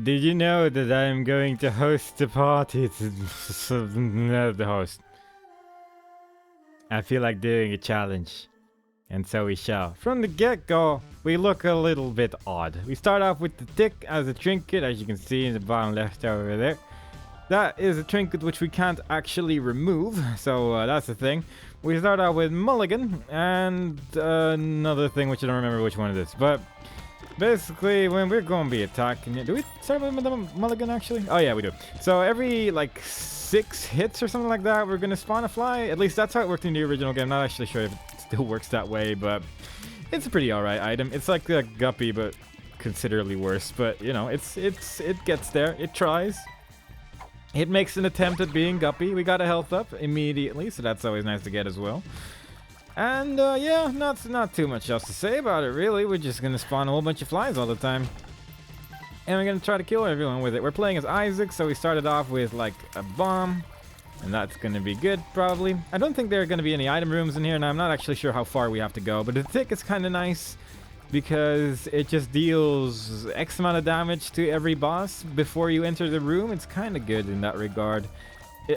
Did you know that I am going to host a party? The host. I feel like doing a challenge. And so we shall. From the get-go, we look a little bit odd. We start off with the tick as a trinket, as you can see in the bottom left over there. That is a trinket which we can't actually remove, so that's the thing. We start out with mulligan, and another thing which I don't remember which one it is, but basically when we're going to be attacking it, do we start with the mulligan actually? Oh yeah, we do. So every like 6 hits or something like that, we're going to spawn a fly. At least that's how it worked in the original game. I'm not actually sure if it still works that way, but it's a pretty alright item. It's like a guppy, but considerably worse, but you know, it gets there. It tries. It makes an attempt at being guppy. We got a health up immediately, so that's always nice to get as well. And yeah, not too much else to say about it really. We're just gonna spawn a whole bunch of flies all the time. And we're gonna try to kill everyone with it. We're playing as Isaac, so we started off with like a bomb. And that's gonna be good, probably. I don't think there are gonna be any item rooms in here, and I'm not actually sure how far we have to go. But the tick is kinda nice, because it just deals X amount of damage to every boss before you enter the room. It's kind of good in that regard.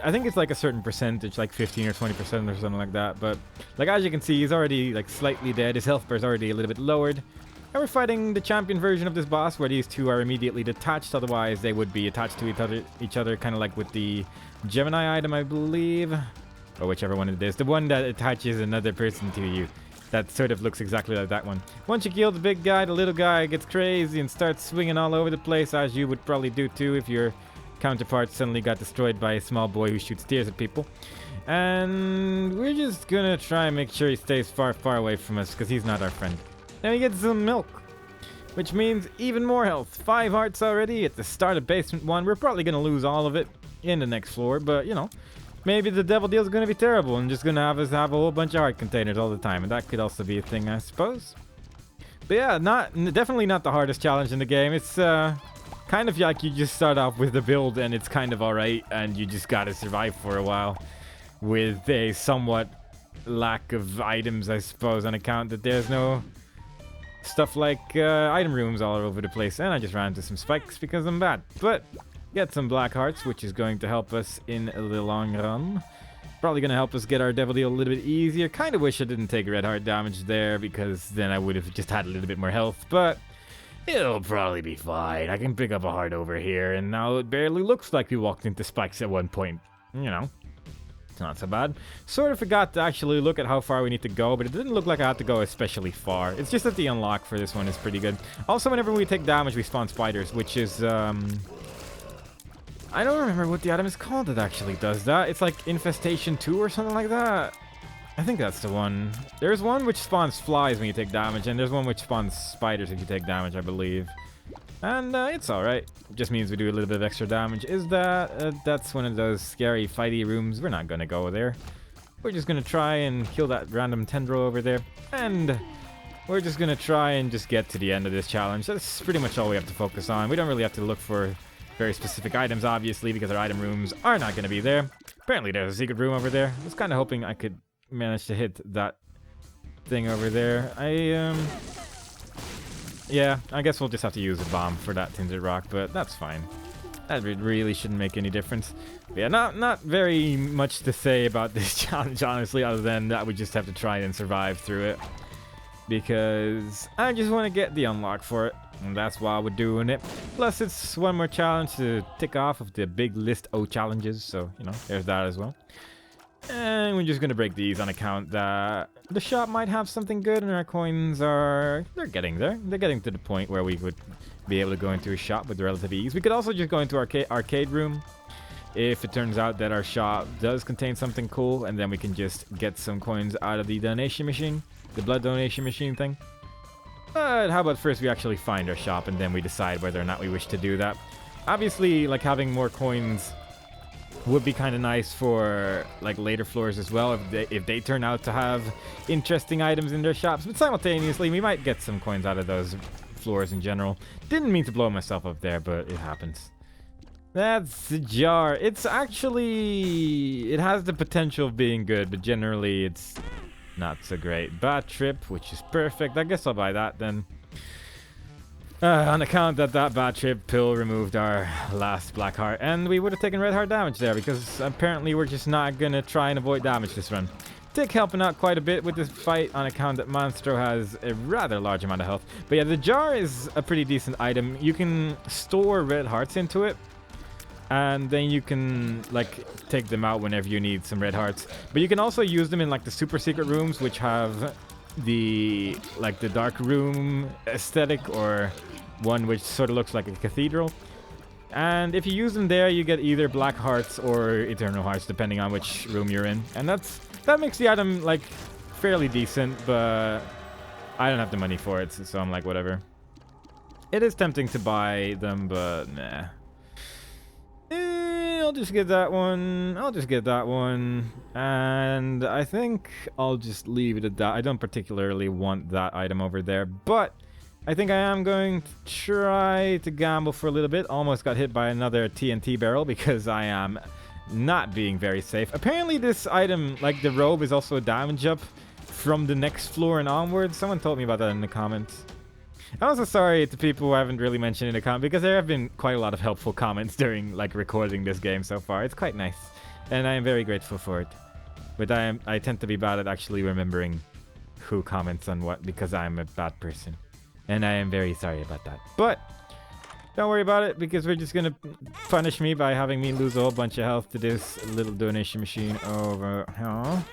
I think it's like a certain percentage, like 15 or 20% or something like that. But like as you can see, he's already like slightly dead. His health bar is already a little bit lowered. And we're fighting the champion version of this boss, where these two are immediately detached. Otherwise, they would be attached to each other, kind of like with the Gemini item, I believe, or whichever one it is. The one that attaches another person to you. That sort of looks exactly like that one. Once you kill the big guy, the little guy gets crazy and starts swinging all over the place, as you would probably do too if your counterpart suddenly got destroyed by a small boy who shoots tears at people. And we're just gonna try and make sure he stays far, far away from us, because he's not our friend. Then we get some milk, which means even more health. 5 hearts already at the start of basement 1. We're probably gonna lose all of it in the next floor, but you know. Maybe the devil deal is going to be terrible and just going to have us have a whole bunch of heart containers all the time. And that could also be a thing, I suppose. But yeah, definitely not the hardest challenge in the game. It's kind of like you just start off with the build and it's kind of alright. And you just got to survive for a while with a somewhat lack of items, I suppose, on account that there's no stuff like item rooms all over the place. And I just ran into some spikes because I'm bad. But get some black hearts, which is going to help us in the long run. Probably going to help us get our devil deal a little bit easier. Kind of wish I didn't take red heart damage there, because then I would have just had a little bit more health. But it'll probably be fine. I can pick up a heart over here, and now it barely looks like we walked into spikes at one point. You know, it's not so bad. Sort of forgot to actually look at how far we need to go, but it didn't look like I had to go especially far. It's just that the unlock for this one is pretty good. Also, whenever we take damage, we spawn spiders, which is I don't remember what the item is called that actually does that. It's like Infestation 2 or something like that. I think that's the one. There's one which spawns flies when you take damage, and there's one which spawns spiders if you take damage, I believe. And it's alright. It just means we do a little bit of extra damage. Is that... that's one of those scary fighty rooms. We're not gonna go there. We're just gonna try and kill that random tendril over there. And we're just gonna try and just get to the end of this challenge. That's pretty much all we have to focus on. We don't really have to look for very specific items, obviously, because our item rooms are not going to be there. Apparently there's a secret room over there. I was kind of hoping I could manage to hit that thing over there. Yeah, I guess we'll just have to use a bomb for that tinted rock, but that's fine. That really shouldn't make any difference. But yeah, not very much to say about this challenge, honestly, other than that we just have to try and survive through it. Because I just want to get the unlock for it. And that's why we're doing it. Plus, it's one more challenge to tick off of the big list of challenges. So, you know, there's that as well. And we're just going to break these on account that the shop might have something good. And our coins are... they're getting there. They're getting to the point where we would be able to go into a shop with relative ease. We could also just go into our arcade room if it turns out that our shop does contain something cool. And then we can just get some coins out of the donation machine. The blood donation machine thing. But how about first we actually find our shop and then we decide whether or not we wish to do that. Obviously, like having more coins would be kind of nice for like later floors as well if they turn out to have interesting items in their shops. But simultaneously, we might get some coins out of those floors in general. Didn't mean to blow myself up there, but it happens. That's a jar. It's actually... it has the potential of being good, but generally it's not so great. Bat trip, which is perfect. I guess I'll buy that then. On account that bad trip pill removed our last black heart, and we would have taken red heart damage there because apparently we're just not gonna try and avoid damage this run. Tick helping out quite a bit with this fight on account that Monstro has a rather large amount of health. But yeah, the jar is a pretty decent item. You can store red hearts into it, and then you can like take them out whenever you need some red hearts. But you can also use them in like the super secret rooms, which have the dark room aesthetic, or one which sort of looks like a cathedral. And if you use them there, you get either black hearts or eternal hearts, depending on which room you're in. And that makes the item like fairly decent, but I don't have the money for it, so I'm like, whatever. It is tempting to buy them, but nah. I'll just get that one. I'll just get that one. And I think I'll just leave it at that. I don't particularly want that item over there, but I think I am going to try to gamble for a little bit. Almost got hit by another TNT barrel because I am not being very safe. Apparently this item, like the robe, is also a damage up from the next floor and onwards. Someone told me about that in the comments. I'm also sorry to people who haven't really mentioned in the comment, because there have been quite a lot of helpful comments during like recording this game so far. It's quite nice, and I am very grateful for it. But I tend to be bad at actually remembering who comments on what, because I'm a bad person, and I am very sorry about that. But don't worry about it, because we're just gonna punish me by having me lose a whole bunch of health to this little donation machine over here.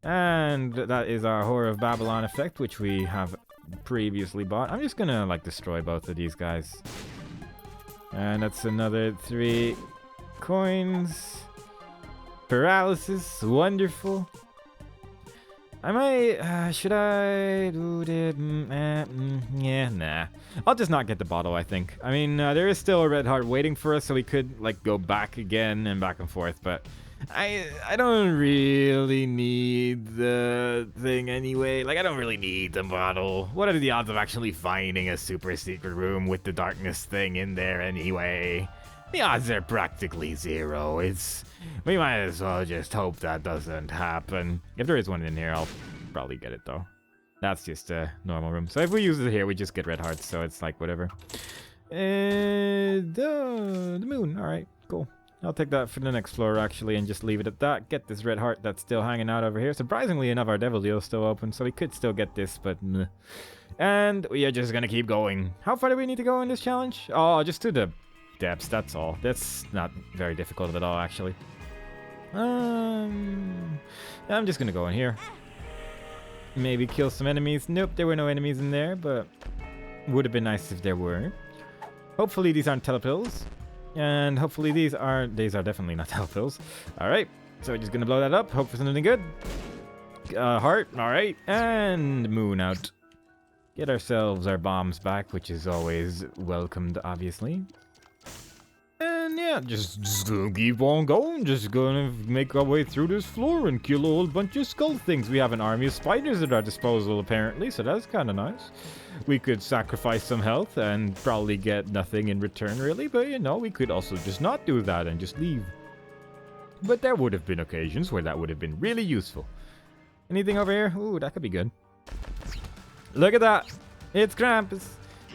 And that is our Whore of Babylon effect, which we have previously bought. I'm just gonna like destroy both of these guys, and that's another 3 coins. Paralysis, wonderful. I might should I do it? Yeah, nah, I'll just not get the bottle. I think, I mean, there is still a red heart waiting for us, so we could like go back again and back and forth, but I don't really need the thing anyway. Like, I don't really need the bottle. What are the odds of actually finding a super secret room with the darkness thing in there anyway? The odds are practically 0. We might as well just hope that doesn't happen. If there is one in here, I'll probably get it though. That's just a normal room. So if we use it here, we just get red hearts, so it's like whatever. The moon. All right, cool. I'll take that for the next floor, actually, and just leave it at that. Get this red heart that's still hanging out over here. Surprisingly enough, our devil deal is still open, so we could still get this, but meh. And we are just gonna keep going. How far do we need to go in this challenge? Oh, just to the depths, that's all. That's not very difficult at all, actually. I'm just gonna go in here. Maybe kill some enemies. Nope, there were no enemies in there, but would have been nice if there were. Hopefully these aren't telepills. And hopefully these are definitely not telepills. Alright, so we're just gonna blow that up. Hope for something good. Heart, alright. And moon out. Get ourselves our bombs back, which is always welcomed, obviously. And yeah, just gonna keep on going. Just gonna make our way through this floor and kill a whole bunch of skull things. We have an army of spiders at our disposal, apparently, so that's kind of nice. We could sacrifice some health and probably get nothing in return, really, but you know, we could also just not do that and just leave. But there would have been occasions where that would have been really useful. Anything over here? Ooh, that could be good. Look at that! It's Krampus!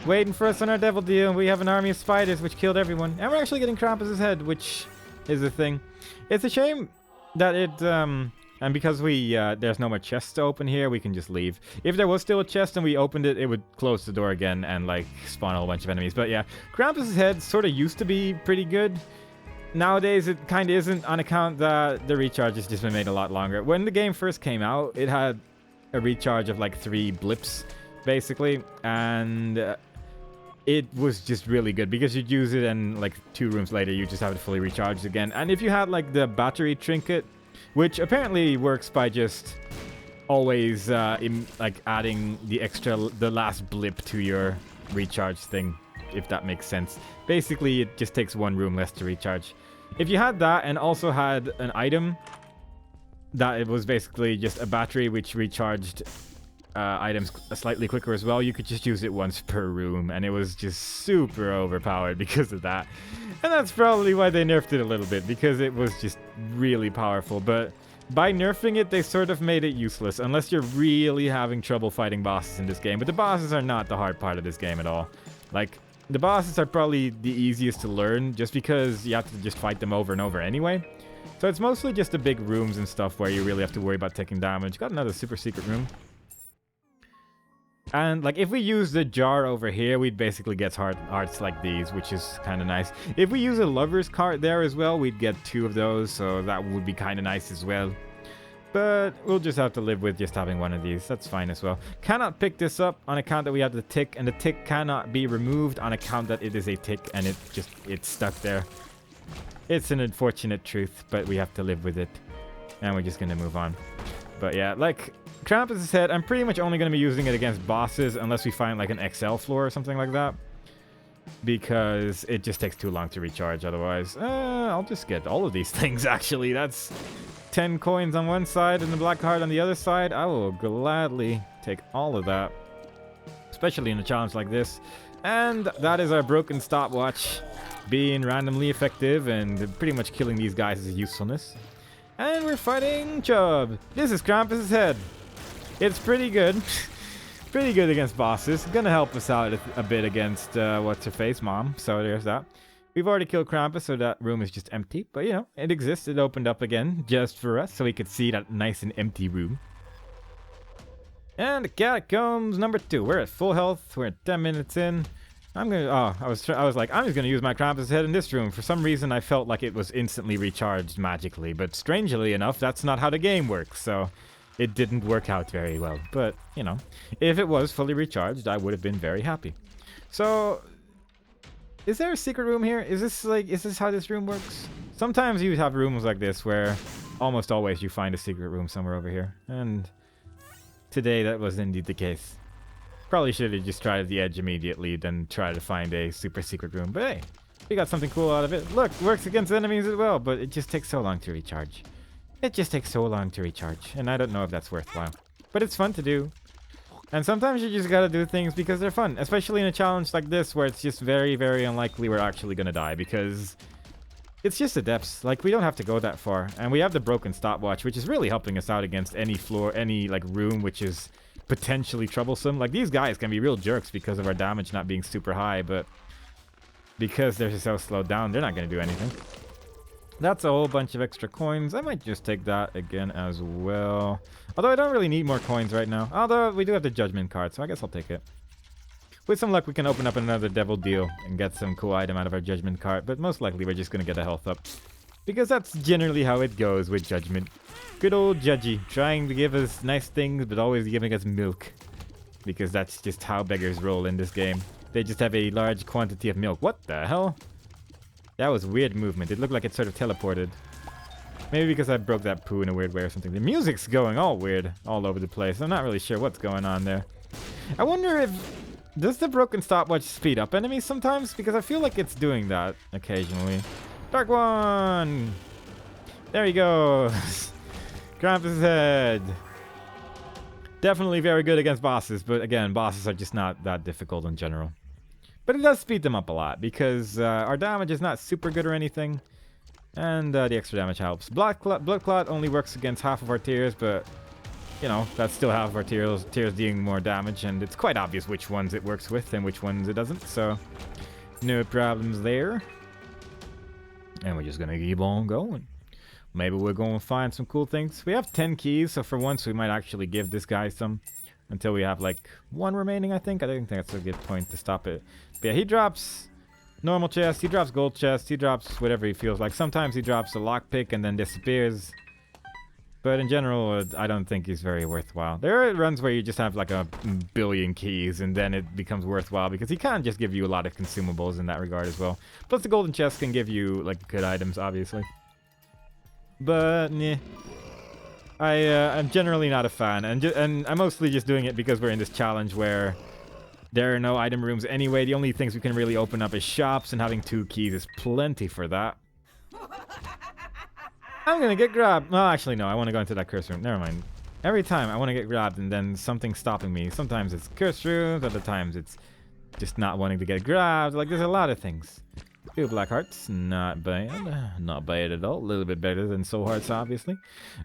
Waiting for us on our devil deal. We have an army of spiders which killed everyone. And we're actually getting Krampus's head, which is a thing. It's a shame that it, and because there's no more chests to open here, we can just leave. If there was still a chest and we opened it, it would close the door again and, like, spawn a whole bunch of enemies. But yeah, Krampus's head sort of used to be pretty good. Nowadays, it kind of isn't, on account that the recharge has just been made a lot longer. When the game first came out, it had a recharge of, like, 3 blips, basically. And it was just really good because you'd use it and, like, 2 rooms later, you just have it fully recharged again. And if you had, like, the battery trinket, which apparently works by just always adding the last blip to your recharge thing, if that makes sense. Basically, it just takes 1 room less to recharge. If you had that and also had an item that it was basically just a battery which recharged items slightly quicker as well, you could just use it once per room, and it was just super overpowered because of that. And that's probably why they nerfed it a little bit, because it was just really powerful. But By nerfing it, they sort of made it useless, unless you're really having trouble fighting bosses in this game. But the bosses are not the hard part of this game at all. Like, the bosses are probably the easiest to learn, just because you have to just fight them over and over anyway. So it's mostly just the big rooms and stuff where you really have to worry about taking damage. Got another super secret room. And, like, if we use the jar over here, we'd basically get hearts like these, which is kind of nice. If we use a lover's card there as well, we'd get 2 of those, so that would be kind of nice as well. But we'll just have to live with just having one of these. That's fine as well. Cannot pick this up on account that we have the tick, and the tick cannot be removed on account that it is a tick, and it's stuck there. It's an unfortunate truth, but we have to live with it. And we're just going to move on. But yeah, like... Krampus' head, I'm pretty much only going to be using it against bosses unless we find like an XL floor or something like that. Because it just takes too long to recharge otherwise. I'll just get all of these things actually. That's 10 coins on one side and the black card on the other side. I will gladly take all of that. Especially in a challenge like this. And that is our broken stopwatch being randomly effective and pretty much killing these guys' usefulness. And we're fighting Chubb. This is Krampus' head. It's pretty good. Pretty good against bosses. Gonna help us out a bit against what's-her-face, Mom. So there's that. We've already killed Krampus, so that room is just empty. But, you know, it exists. It opened up again just for us, so we could see that nice and empty room. And the Catacombs number 2. We're at full health. We're at 10 minutes in. I'm gonna... Oh, I was like, I'm just gonna use my Krampus head in this room. For some reason, I felt like it was instantly recharged magically. But strangely enough, that's not how the game works, so... It didn't work out very well, but, you know, if it was fully recharged, I would have been very happy. So, is there a secret room here? Is this how this room works? Sometimes you have rooms like this where almost always you find a secret room somewhere over here. And today that was indeed the case. Probably should have just tried at the edge immediately, then try to find a super secret room. But hey, we got something cool out of it. Look, works against enemies as well, but it just takes so long to recharge. It just takes so long to recharge, and I don't know if that's worthwhile. But it's fun to do. And sometimes you just gotta do things because they're fun. Especially in a challenge like this where it's just very, very unlikely we're actually gonna die. Because it's just the depths. Like, we don't have to go that far. And we have the broken stopwatch, which is really helping us out against any floor, any, like, room which is potentially troublesome. Like, these guys can be real jerks because of our damage not being super high. But because they're so slowed down, they're not gonna do anything. That's a whole bunch of extra coins. I might just take that again as well. Although I don't really need more coins right now. Although we do have the judgment card, so I guess I'll take it. With some luck, we can open up another devil deal and get some cool item out of our judgment card. But most likely, we're just going to get a health up. Because that's generally how it goes with judgment. Good old Judgy, trying to give us nice things, but always giving us milk. Because that's just how beggars roll in this game. They just have a large quantity of milk. What the hell? That was weird movement. It looked like it sort of teleported. Maybe because I broke that poo in a weird way or something. The music's going all weird, all over the place. I'm not really sure what's going on there. I wonder if... Does the broken stopwatch speed up enemies sometimes? Because I feel like it's doing that occasionally. Dark one! There he goes. Krampus' head. Definitely very good against bosses, but again, bosses are just not that difficult in general. But it does speed them up a lot, because our damage is not super good or anything. And the extra damage helps. Blood Clot only works against half of our tiers, but, you know, that's still half of our tiers dealing more damage. And it's quite obvious which ones it works with and which ones it doesn't, so no problems there. And we're just going to keep on going. Maybe we're going to find some cool things. We have 10 keys, so for once we might actually give this guy some. Until we have, like, 1 remaining, I think. I think that's a good point to stop it. But yeah, he drops normal chest, he drops gold chest, he drops whatever he feels like. Sometimes he drops a lockpick and then disappears. But in general, I don't think he's very worthwhile. There are runs where you just have, like, a billion keys, and then it becomes worthwhile. Because he can just give you a lot of consumables in that regard as well. Plus, the golden chest can give you, like, good items, obviously. But, nah. I'm generally not a fan, and I'm mostly just doing it because we're in this challenge where there are no item rooms anyway. The only things we can really open up is shops, and having 2 keys is plenty for that. I'm gonna get grabbed. Well, actually, no, I want to go into that curse room. Never mind. Every time I want to get grabbed, and then something's stopping me. Sometimes it's curse rooms, other times it's just not wanting to get grabbed. Like, there's a lot of things. 2 black hearts, not bad. Not bad at all. A little bit better than soul hearts, obviously.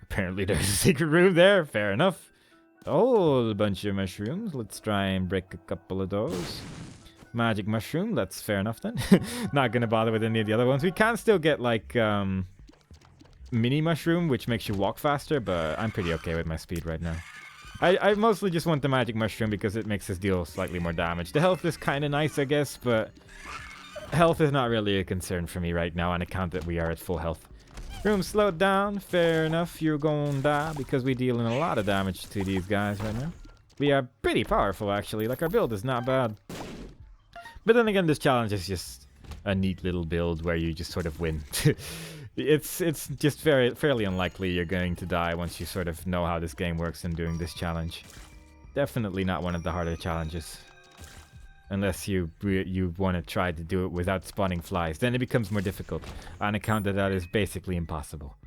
Apparently there's a secret room there. Fair enough. A whole bunch of mushrooms. Let's try and break a couple of those. Magic mushroom. That's fair enough then. Not gonna bother with any of the other ones. We can still get like mini mushroom, which makes you walk faster, but I'm pretty okay with my speed right now. I mostly just want the magic mushroom because it makes us deal slightly more damage. The health is kind of nice, I guess, but health is not really a concern for me right now on account that we are at full health. Room slowed down. Fair enough, you're gonna die because we're dealing a lot of damage to these guys right now. We are pretty powerful, actually. Like, our build is not bad. But then again, this challenge is just a neat little build where you just sort of win. It's just fairly unlikely you're going to die once you sort of know how this game works in doing this challenge. Definitely not one of the harder challenges. Unless you want to try to do it without spawning flies. Then it becomes more difficult, on account that is basically impossible.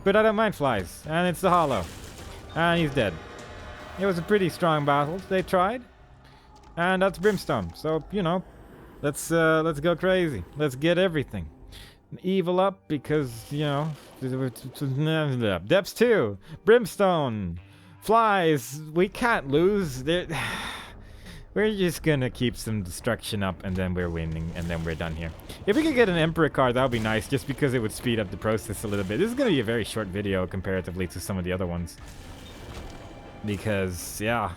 But I don't mind flies, and it's the Hollow. And he's dead. It was a pretty strong battle. They tried. And that's Brimstone. So, you know, let's go crazy. Let's get everything. Evil up because, you know, depths 2, Brimstone, flies. We can't lose. We're just gonna keep some destruction up and then we're winning and then we're done here. If we could get an Emperor card, that would be nice just because it would speed up the process a little bit. This is gonna be a very short video comparatively to some of the other ones. Because, yeah.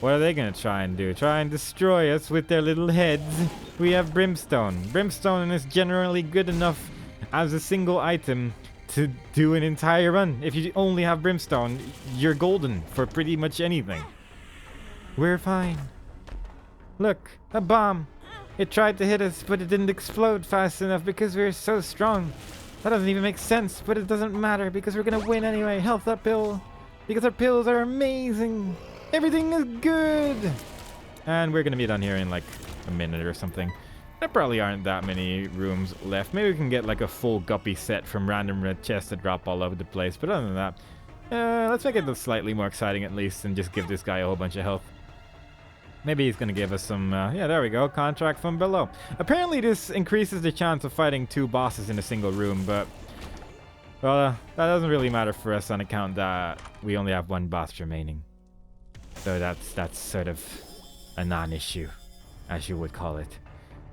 What are they gonna try and do? Try and destroy us with their little heads? We have Brimstone. Brimstone is generally good enough as a single item to do an entire run. If you only have Brimstone, you're golden for pretty much anything. We're fine. Look, a bomb. It tried to hit us, but it didn't explode fast enough because we're so strong. That doesn't even make sense, but it doesn't matter because we're gonna win anyway. Health up pill. Because our pills are amazing. Everything is good! And we're gonna be done here in like a minute or something. There probably aren't that many rooms left. Maybe we can get like a full guppy set from random red chests that drop all over the place. But other than that, let's make it look slightly more exciting at least and just give this guy a whole bunch of health. Maybe he's gonna give us some, yeah, there we go, contract from below. Apparently this increases the chance of fighting 2 bosses in a single room, but well, that doesn't really matter for us on account that we only have 1 boss remaining. So that's sort of a non-issue, as you would call it.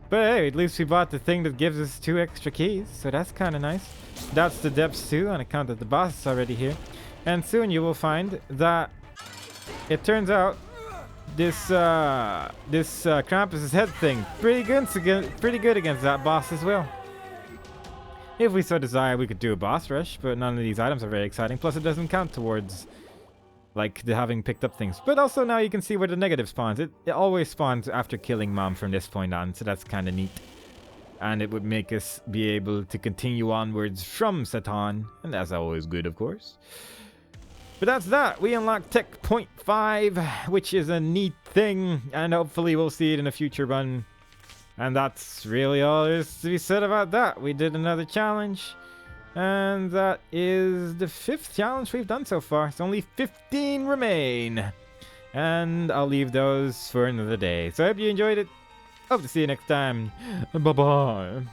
But hey, at least we bought the thing that gives us 2 extra keys, so that's kind of nice. That's the depths 2 on account that the boss is already here. And soon you will find that it turns out this Krampus's head thing pretty good against that boss as well. If we so desire, we could do a boss rush, but none of these items are very exciting. Plus, it doesn't count towards like the having picked up things. But also now you can see where the negative spawns. It always spawns after killing Mom from this point on, so that's kind of neat. And it would make us be able to continue onwards from Satan, and that's always good, of course. But that's that. We unlocked Tech Point 5, which is a neat thing, and hopefully we'll see it in a future run. And that's really all there is to be said about that. We did another challenge. And that is the 5th challenge we've done so far. So only 15 remain. And I'll leave those for another day. So I hope you enjoyed it. Hope to see you next time. Bye-bye.